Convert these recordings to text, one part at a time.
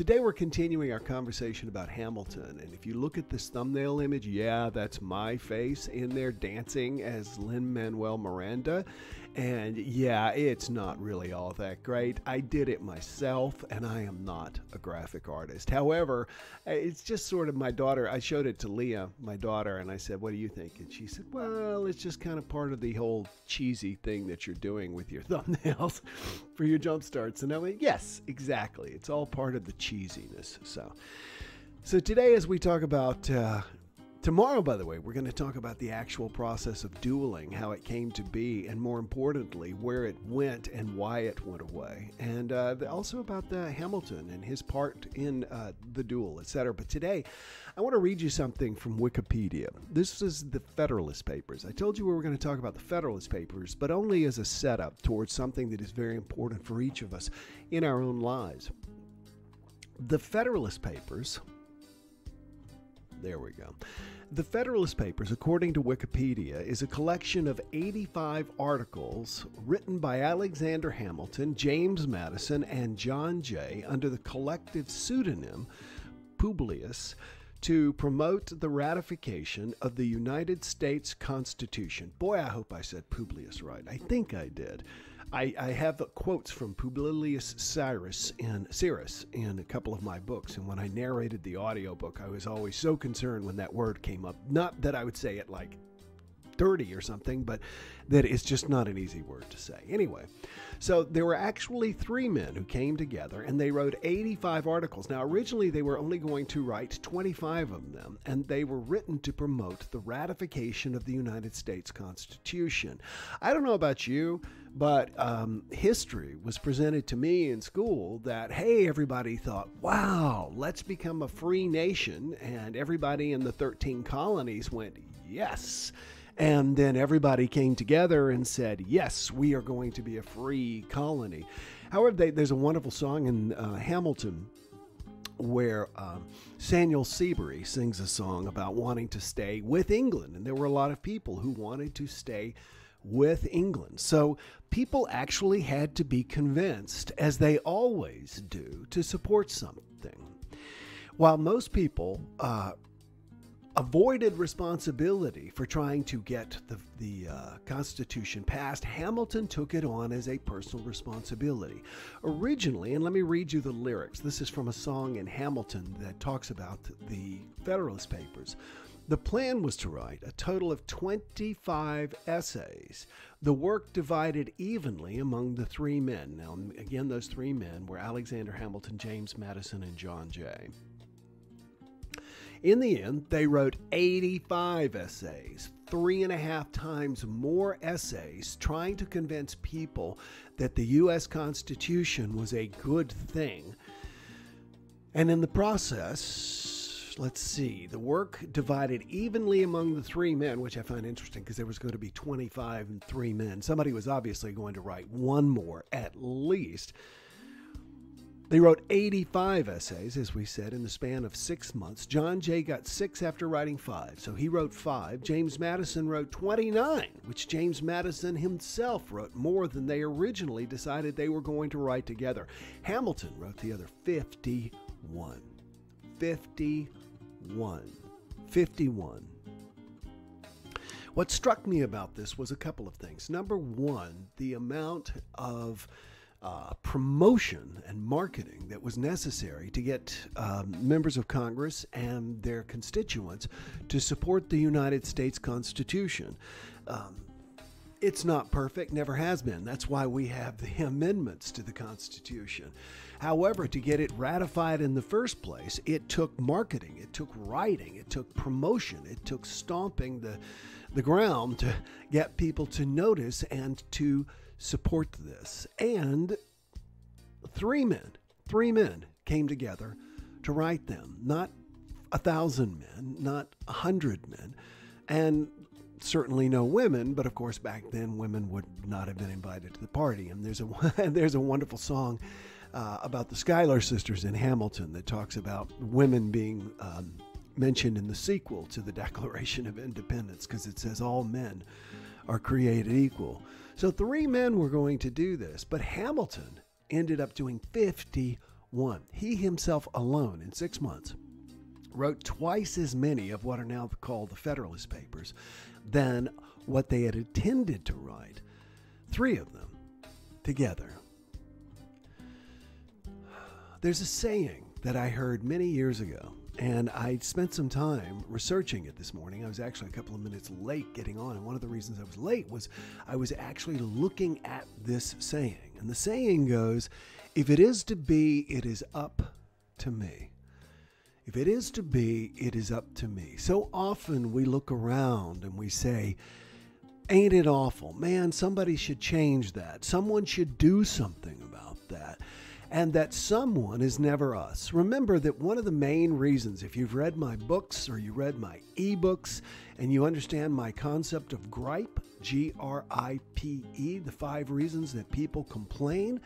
Today we're continuing our conversation about Hamilton, and if you look at this thumbnail image, yeah, that's my face in there dancing as Lin-Manuel Miranda, and yeah, it's not really all that great. I did it myself, and I am not a graphic artist. However, it's just sort of my daughter. I showed it to Leah, my daughter, and I said, what do you think? And she said, well, it's just kind of part of the whole cheesy thing that you're doing with your thumbnails for your jump starts. And I went, yes, exactly. It's all part of the cheesiness. So today, as we talk about tomorrow, by the way, we're going to talk about the actual process of dueling, how it came to be, and more importantly, where it went and why it went away, and also about Hamilton and his part in the duel, etc. But today, I want to read you something from Wikipedia. This is the Federalist Papers. I told you we were going to talk about the Federalist Papers, but only as a setup towards something that is very important for each of us in our own lives. The Federalist Papers, there we go. The Federalist Papers, according to Wikipedia, is a collection of 85 articles written by Alexander Hamilton, James Madison, and John Jay under the collective pseudonym Publius to promote the ratification of the United States Constitution. Boy, I hope I said Publius right. I think I did. I have quotes from Publius Cyrus in a couple of my books, and when I narrated the audiobook, I was always so concerned when that word came up. Not that I would say it like 30 or something, but that it's just not an easy word to say. Anyway, so there were actually 3 men who came together and they wrote 85 articles. Now, originally they were only going to write 25 of them, and they were written to promote the ratification of the United States Constitution. I don't know about you, but history was presented to me in school that, hey, everybody thought, wow, let's become a free nation, and everybody in the 13 colonies went, yes. And then everybody came together and said, yes, we are going to be a free colony. However, there's a wonderful song in Hamilton where Samuel Seabury sings a song about wanting to stay with England. And there were a lot of people who wanted to stay with England. So people actually had to be convinced, as they always do, to support something. While most people avoided responsibility for trying to get the Constitution passed, Hamilton took it on as a personal responsibility. Originally, and let me read you the lyrics. This is from a song in Hamilton that talks about the Federalist Papers. The plan was to write a total of 25 essays, the work divided evenly among the 3 men. Now, again, those 3 men were Alexander Hamilton, James Madison, and John Jay. In the end, they wrote 85 essays, 3.5 times more essays, trying to convince people that the U.S. Constitution was a good thing. And in the process, let's see, the work divided evenly among the 3 men, which I find interesting because there was going to be 25 and 3 men. Somebody was obviously going to write one more at least. They wrote 85 essays, as we said, in the span of 6 months. John Jay got 6 after writing 5, so he wrote 5. James Madison wrote 29, which James Madison himself wrote more than they originally decided they were going to write together. Hamilton wrote the other 51. 51. What struck me about this was a couple of things. Number one, the amount of promotion and marketing that was necessary to get members of Congress and their constituents to support the United States Constitution. It's not perfect, never has been. That's why we have the amendments to the Constitution. However, to get it ratified in the first place, it took marketing, it took writing, it took promotion, it took stomping the ground to get people to notice and to support this. And 3 men came together to write them. Not 1,000 men, not 100 men, and certainly no women, but of course back then women would not have been invited to the party. And there's a wonderful song about the Schuyler sisters in Hamilton that talks about women being mentioned in the sequel to the Declaration of Independence, because it says all men are created equal. So 3 men were going to do this, but Hamilton ended up doing 51 One. He himself alone, in 6 months, wrote twice as many of what are now called the Federalist Papers than what they had intended to write. 3 of them together. There's a saying that I heard many years ago, and I spent some time researching it this morning. I was actually a couple of minutes late getting on, and one of the reasons I was late was I was actually looking at this saying. And the saying goes, if it is to be, it is up to me. If it is to be, it is up to me. So often we look around and we say, ain't it awful? Man, somebody should change that. Someone should do something about that. And that someone is never us. Remember that one of the main reasons, if you've read my books or you read my ebooks and you understand my concept of gripe, G-R-I-P-E, the 5 reasons that people complain,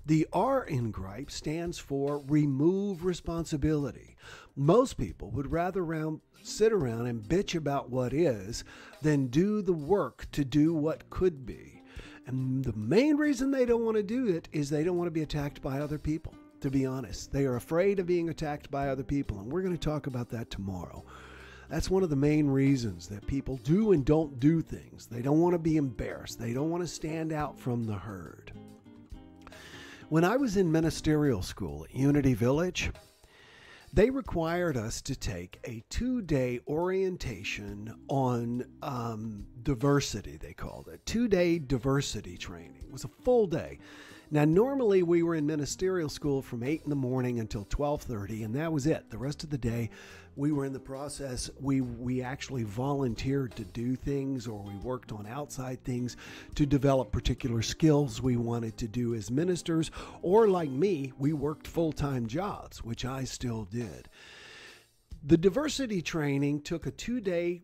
the R in gripe stands for remove responsibility. Most people would rather sit around and bitch about what is than do the work to do what could be. And the main reason they don't want to do it is they don't want to be attacked by other people, to be honest. They are afraid of being attacked by other people, and we're going to talk about that tomorrow. That's one of the main reasons that people do and don't do things. They don't want to be embarrassed. They don't want to stand out from the herd. When I was in ministerial school at Unity Village, they required us to take a 2-day orientation on diversity, they called it. 2-day diversity training. It was a full day. Now, normally we were in ministerial school from 8 in the morning until 12:30, and that was it. The rest of the day, we were in the process. We actually volunteered to do things, or we worked on outside things to develop particular skills we wanted to do as ministers, or like me, we worked full-time jobs, which I still did. The diversity training took a 2-day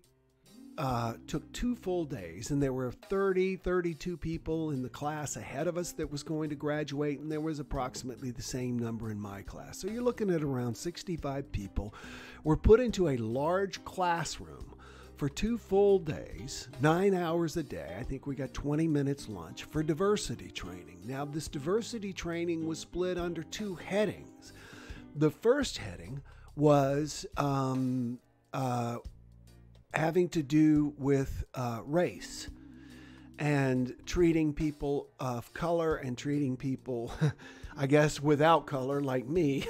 took 2 full days, and there were 32 people in the class ahead of us that was going to graduate, and there was approximately the same number in my class. So you're looking at around 65 people were put into a large classroom for 2 full days, 9 hours a day. I think we got 20 minutes lunch for diversity training. Now, this diversity training was split under 2 headings. The first heading was having to do with race and treating people of color and treating people, I guess, without color, like me.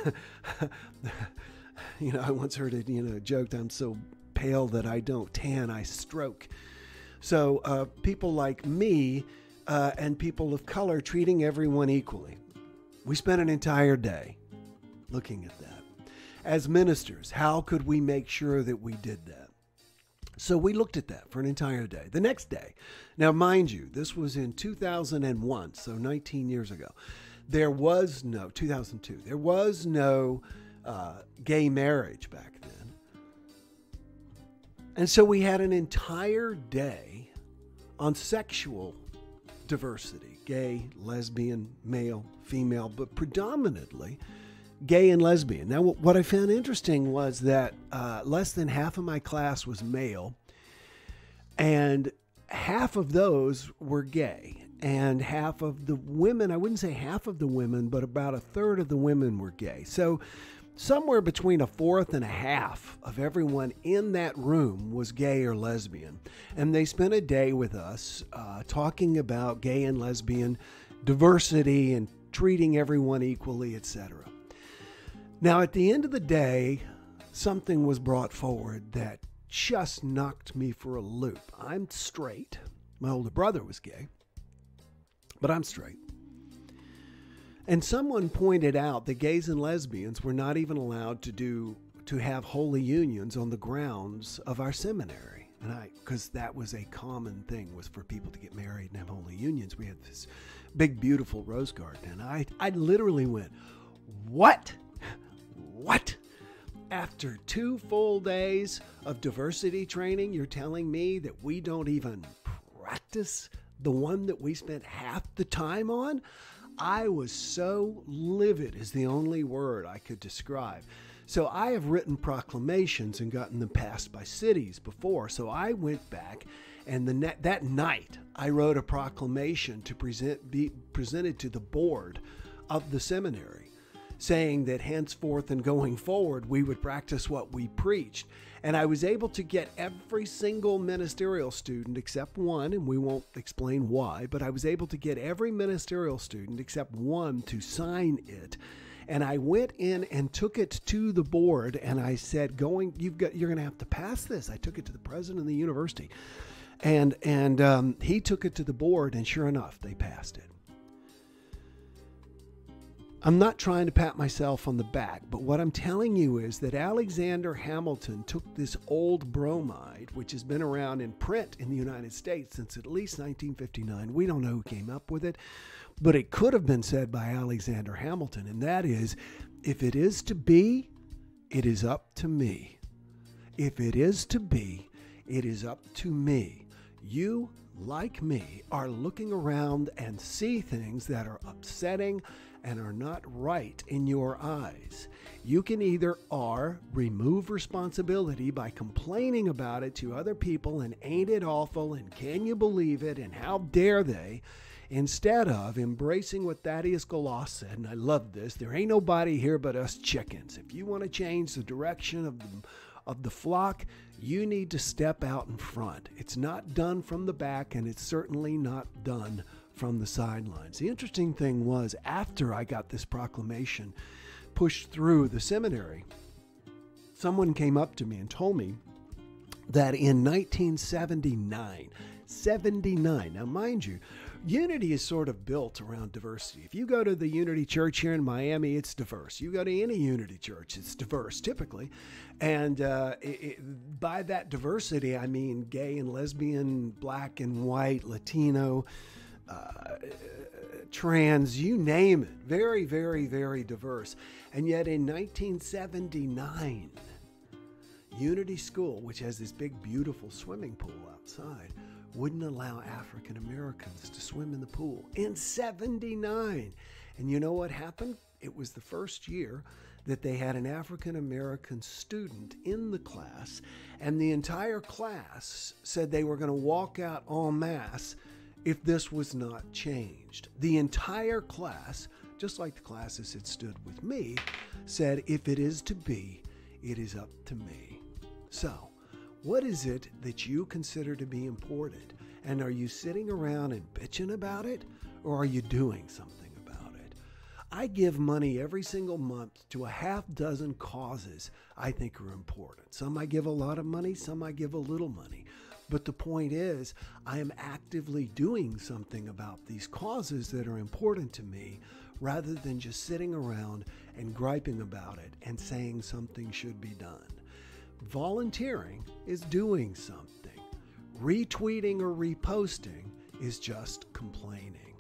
I once heard it, joked, I'm so pale that I don't tan, I stroke. So people like me and people of color treating everyone equally. We spent an entire day looking at that. As ministers, how could we make sure that we did that? So we looked at that for an entire day. The next day, now mind you, this was in 2001, so 19 years ago. 2002, there was no gay marriage back then. And so we had an entire day on sexual diversity, gay, lesbian, male, female, but predominantly gay and lesbian. Now, what I found interesting was that less than half of my class was male, and half of those were gay, and half of the women, I wouldn't say half of the women, but about 1/3 of the women were gay. So somewhere between 1/4 and 1/2 of everyone in that room was gay or lesbian. And they spent a day with us talking about gay and lesbian diversity and treating everyone equally, etc. Now, at the end of the day, something was brought forward that just knocked me for a loop. I'm straight. My older brother was gay, but I'm straight. And someone pointed out that gays and lesbians were not even allowed to have holy unions on the grounds of our seminary. And because that was a common thing, was for people to get married and have holy unions. We had this big, beautiful rose garden. And I literally went, what? What? After 2 full days of diversity training, you're telling me that we don't even practice the one that we spent half the time on? I was so livid is the only word I could describe. So I have written proclamations and gotten them passed by cities before. So I went back, and that night I wrote a proclamation to be presented to the board of the seminary, saying that henceforth and going forward, we would practice what we preached. And I was able to get every single ministerial student except one, and we won't explain why, but I was able to get every ministerial student except one to sign it. And I went in and took it to the board, and I said, you're going to have to pass this. I took it to the president of the university, and he took it to the board, and sure enough, they passed it. I'm not trying to pat myself on the back, but what I'm telling you is that Alexander Hamilton took this old bromide, which has been around in print in the United States since at least 1959. We don't know who came up with it, but it could have been said by Alexander Hamilton, and that is, if it is to be, it is up to me. If it is to be, it is up to me. You, like me, are looking around and see things that are upsetting and are not right in your eyes. You can either remove responsibility by complaining about it to other people and ain't it awful and can you believe it and how dare they, instead of embracing what Thaddeus Galois said, and I love this, there ain't nobody here but us chickens. If you want to change the direction of the flock, you need to step out in front. It's not done from the back, and it's certainly not done from the sidelines. The interesting thing was, after I got this proclamation pushed through the seminary, someone came up to me and told me that in 1979, now mind you, Unity is sort of built around diversity. If you go to the Unity Church here in Miami, it's diverse. You go to any Unity church, it's diverse typically. And by that diversity, I mean gay and lesbian, black and white, Latino, trans, you name it. Very, very, very diverse. And yet in 1979, Unity School, which has this big, beautiful swimming pool outside, wouldn't allow African Americans to swim in the pool in 79. And you know what happened? It was the first year that they had an African American student in the class, and the entire class said they were going to walk out en masse if this was not changed. The entire class, just like the classes that stood with me, said, if it is to be, it is up to me. So, what is it that you consider to be important? And are you sitting around and bitching about it? Or are you doing something about it? I give money every single month to a half dozen causes I think are important. Some I give a lot of money, some I give a little money. But the point is, I am actively doing something about these causes that are important to me, rather than just sitting around and griping about it and saying something should be done. Volunteering is doing something. Retweeting or reposting is just complaining.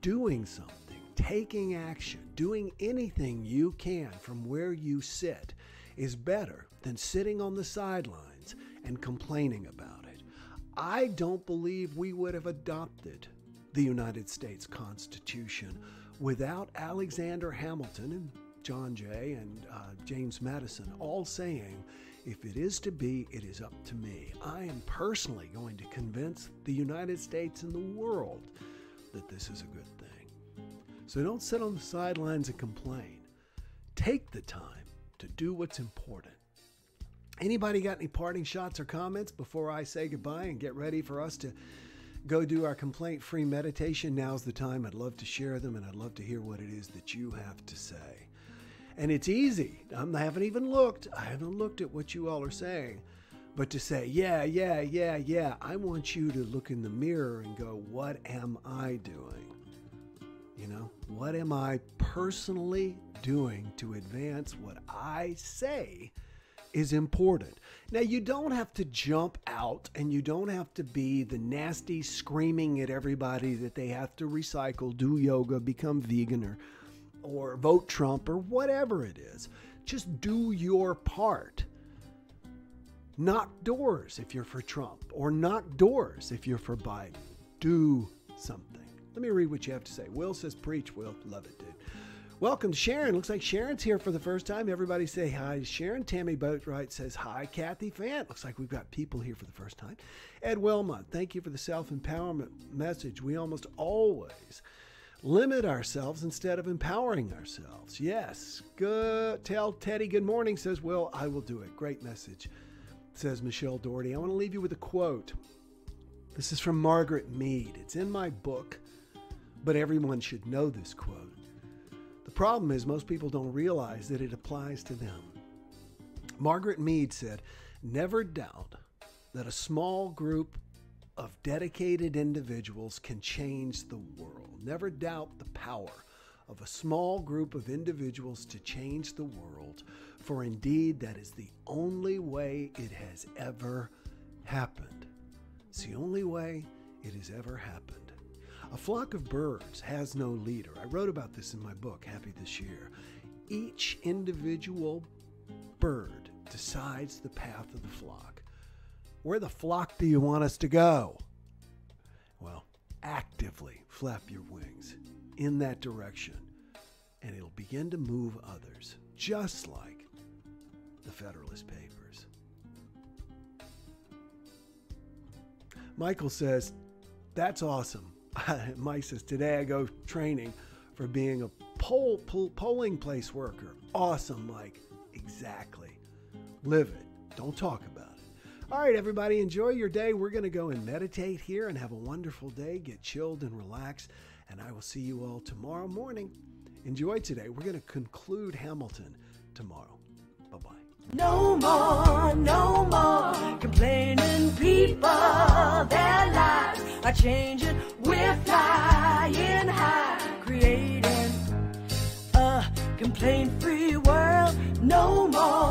Doing something, taking action, doing anything you can from where you sit is better than sitting on the sidelines and complaining about it. I don't believe we would have adopted the United States Constitution without Alexander Hamilton and John Jay and James Madison all saying, if it is to be, it is up to me. I am personally going to convince the United States and the world that this is a good thing. So don't sit on the sidelines and complain. Take the time to do what's important. Anybody got any parting shots or comments before I say goodbye and get ready for us to go do our complaint-free meditation? Now's the time. I'd love to share them, and I'd love to hear what it is that you have to say. And it's easy. I haven't even looked. I haven't looked at what you all are saying. But to say, yeah, I want you to look in the mirror and go, what am I doing? You know, what am I personally doing to advance what I say is important? Now, you don't have to jump out, and you don't have to be the nasty screaming at everybody that they have to recycle, do yoga, become vegan, or vote Trump, or whatever it is. Just do your part. Knock doors if you're for Trump, or knock doors if you're for Biden. Do something. Let me read what you have to say. Will says, preach, Will. Love it, dude. Welcome to Sharon. Looks like Sharon's here for the first time. Everybody say hi to Sharon. Tammy Boatwright says hi. Kathy Fant. Looks like we've got people here for the first time. Ed Wilmot, thank you for the self-empowerment message. We almost always limit ourselves instead of empowering ourselves. Yes. Good. Tell Teddy good morning, says Will. I will do it. Great message, says Michelle Doherty. I want to leave you with a quote. This is from Margaret Mead. It's in my book, but everyone should know this quote. The problem is most people don't realize that it applies to them. Margaret Mead said, "Never doubt that a small group of dedicated individuals can change the world. Never doubt the power of a small group of individuals to change the world, for indeed that is the only way it has ever happened." It's the only way it has ever happened. A flock of birds has no leader. I wrote about this in my book, Happy This Year. Each individual bird decides the path of the flock. Where the flock do you want us to go? Well, actively flap your wings in that direction, and it'll begin to move others, just like the Federalist Papers. Michael says, that's awesome. Mike says, today I go training for being a polling place worker. Awesome, Mike. Exactly. Live it. Don't talk about it. All right, everybody, enjoy your day. We're going to go and meditate here and have a wonderful day. Get chilled and relaxed. And I will see you all tomorrow morning. Enjoy today. We're going to conclude Hamilton tomorrow. Bye-bye. No more complaining people. Their lives are changing. We're flying high, creating a complaint-free world. No more